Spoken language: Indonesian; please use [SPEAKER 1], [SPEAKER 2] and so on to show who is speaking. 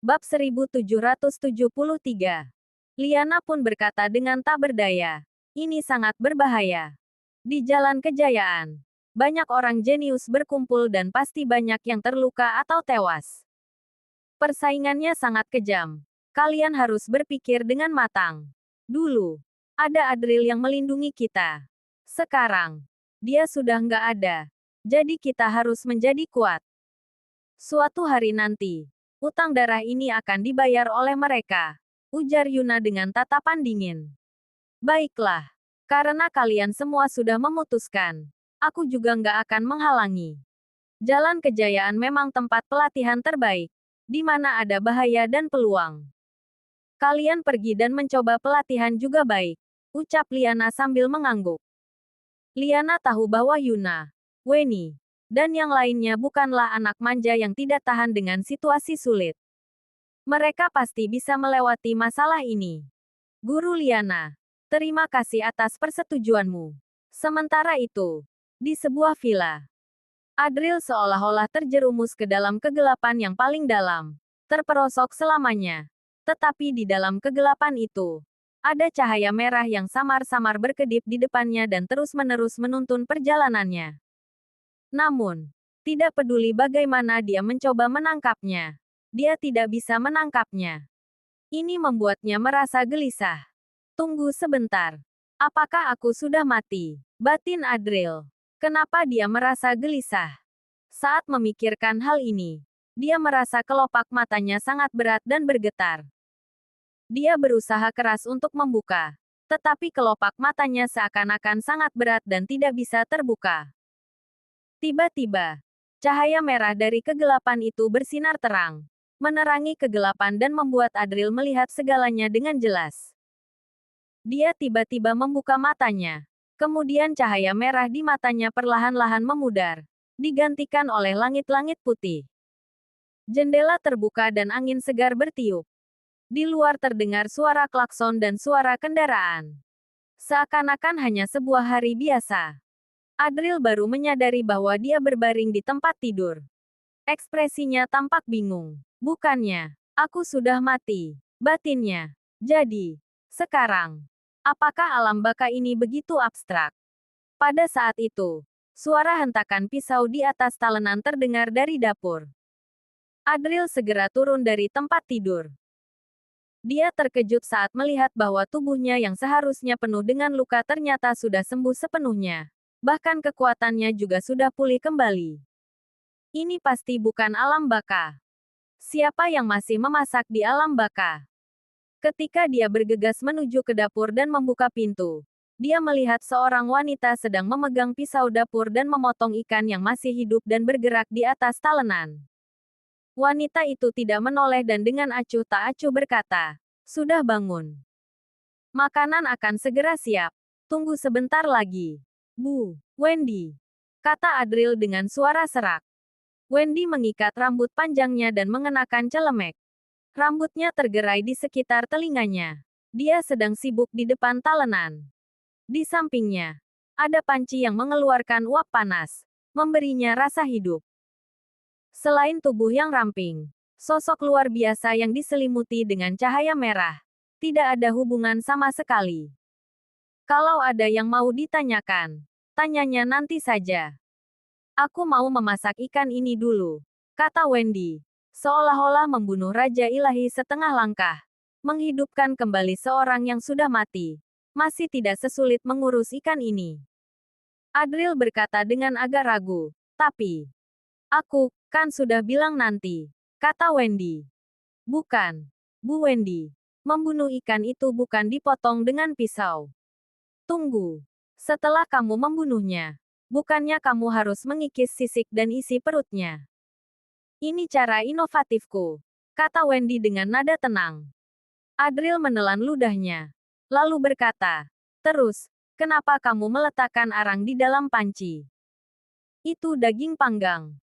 [SPEAKER 1] Bab 1773. Liana pun berkata dengan tak berdaya. Ini sangat berbahaya. Di Jalan Kejayaan, banyak orang jenius berkumpul dan pasti banyak yang terluka atau tewas. Persaingannya sangat kejam. Kalian harus berpikir dengan matang. Dulu, ada Adril yang melindungi kita. Sekarang, dia sudah nggak ada. Jadi kita harus menjadi kuat. Suatu hari nanti, utang darah ini akan dibayar oleh mereka, ujar Yuna dengan tatapan dingin. Baiklah, karena kalian semua sudah memutuskan, aku juga nggak akan menghalangi. Jalan Kejayaan memang tempat pelatihan terbaik, di mana ada bahaya dan peluang. Kalian pergi dan mencoba pelatihan juga baik, ucap Liana sambil mengangguk. Liana tahu bahwa Yuna, Weni, dan yang lainnya bukanlah anak manja yang tidak tahan dengan situasi sulit. Mereka pasti bisa melewati masalah ini. Guru Liana, terima kasih atas persetujuanmu. Sementara itu, di sebuah villa, Adril seolah-olah terjerumus ke dalam kegelapan yang paling dalam, terperosok selamanya. Tetapi di dalam kegelapan itu, ada cahaya merah yang samar-samar berkedip di depannya dan terus-menerus menuntun perjalanannya. Namun, tidak peduli bagaimana dia mencoba menangkapnya, dia tidak bisa menangkapnya. Ini membuatnya merasa gelisah. Tunggu sebentar. Apakah aku sudah mati? Batin Adril. Kenapa dia merasa gelisah? Saat memikirkan hal ini, dia merasa kelopak matanya sangat berat dan bergetar. Dia berusaha keras untuk membuka, tetapi kelopak matanya seakan-akan sangat berat dan tidak bisa terbuka. Tiba-tiba, cahaya merah dari kegelapan itu bersinar terang, menerangi kegelapan dan membuat Adril melihat segalanya dengan jelas. Dia tiba-tiba membuka matanya. Kemudian cahaya merah di matanya perlahan-lahan memudar, digantikan oleh langit-langit putih. Jendela terbuka dan angin segar bertiup. Di luar terdengar suara klakson dan suara kendaraan. Seakan-akan hanya sebuah hari biasa. Adril baru menyadari bahwa dia berbaring di tempat tidur. Ekspresinya tampak bingung. Bukannya, aku sudah mati, batinnya. Jadi, sekarang, apakah alam baka ini begitu abstrak? Pada saat itu, suara hentakan pisau di atas talenan terdengar dari dapur. Adril segera turun dari tempat tidur. Dia terkejut saat melihat bahwa tubuhnya yang seharusnya penuh dengan luka ternyata sudah sembuh sepenuhnya. Bahkan kekuatannya juga sudah pulih kembali. Ini pasti bukan alam baka. Siapa yang masih memasak di alam baka? Ketika dia bergegas menuju ke dapur dan membuka pintu, dia melihat seorang wanita sedang memegang pisau dapur dan memotong ikan yang masih hidup dan bergerak di atas talenan. Wanita itu tidak menoleh dan dengan acuh tak acuh berkata, "Sudah bangun. Makanan akan segera siap. Tunggu sebentar lagi." "Bu, Wendy," kata Adril dengan suara serak. Wendy mengikat rambut panjangnya dan mengenakan celemek. Rambutnya tergerai di sekitar telinganya. Dia sedang sibuk di depan talenan. Di sampingnya, ada panci yang mengeluarkan uap panas, memberinya rasa hidup. Selain tubuh yang ramping, sosok luar biasa yang diselimuti dengan cahaya merah, tidak ada hubungan sama sekali. Kalau ada yang mau ditanyakan, tanyanya nanti saja. Aku mau memasak ikan ini dulu, kata Wendy, seolah-olah membunuh Raja Ilahi setengah langkah. Menghidupkan kembali seorang yang sudah mati, masih tidak sesulit mengurus ikan ini. Adril berkata dengan agak ragu, tapi, aku, kan sudah bilang nanti, kata Wendy. Bukan, Bu Wendy, membunuh ikan itu bukan dipotong dengan pisau. Tunggu. Setelah kamu membunuhnya, bukannya kamu harus mengikis sisik dan isi perutnya. Ini cara inovatifku, kata Wendy dengan nada tenang. Adril menelan ludahnya, lalu berkata, terus, kenapa kamu meletakkan arang di dalam panci? Itu daging panggang.